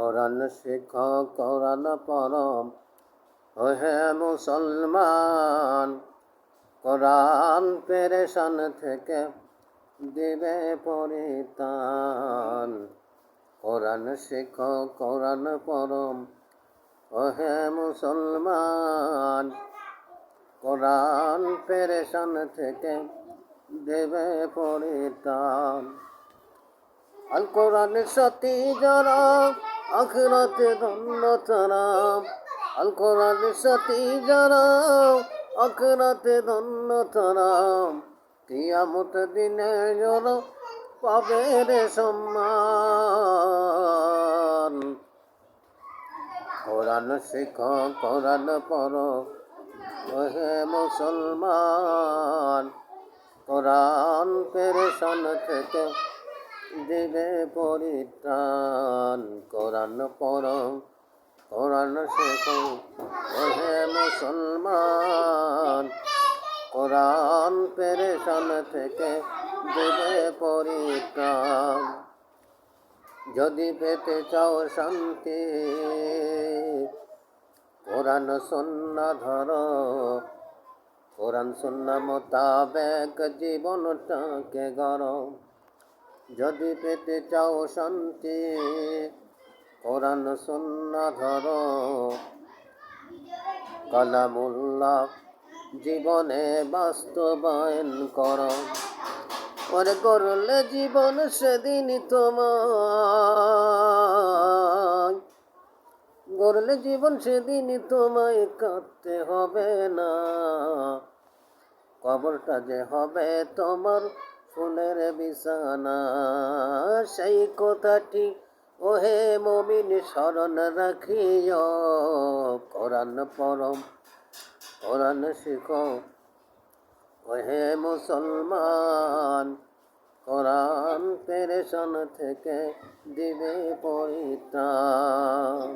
কোরআন শিখো কোরআন পরম ওহে মুসলমান, কোরআন পেরেশান থেকে দিবে পরিত্রাণ। কোরআন শিখো কোরআন পরম ওহে মুসলমান, কোরআন পেরেশান থেকে দেবে পরিত্রাণ। আল কোরআনের সাথী যারা আখিরাতে ধন্য তারা, আল কোরআনের সাথী যারা আখিরাতে ধন্য তারা, কিয়ামত দিনে যারা পাবে রে সম্মান। কোরআন শিখো কোরআন পড়ো ওহে মুসলমান, কোরআন পেরেশান থেকে দিবে পরিত্রাণ। কোরআন পড়ো কোরআন শেখো ওহে মুসলমান, কোরআন পেরেশান থেকে দিবে পরিত্রাণ। যদি পেতে চাও শান্তি কোরআন সুন্নাহ ধরো, কোরআন সুন্নাহ মোতাবেক জীবনটাকে গড়ো। যদি পেতে চাও শান্তি কোরআন সুন্নাহ ধরো, কালামুল্লাহ জীবনে বাস্তবায়ন করো। ওরে করলে জীবন সেদিন তোমায়, গড়লে জীবন সেদিন তোমায় কাঁদতে হবে না। কবরটা যে হবে তোমার ফুলের বিছানা, সেই কথাটি ওহে মুমিন স্মরণ রাখিও। কোরআন পড়ো কোরআন শিখো ওহে মুসলমান, কোরআন পেরেশান থেকে দিবে পরিত্রাণ।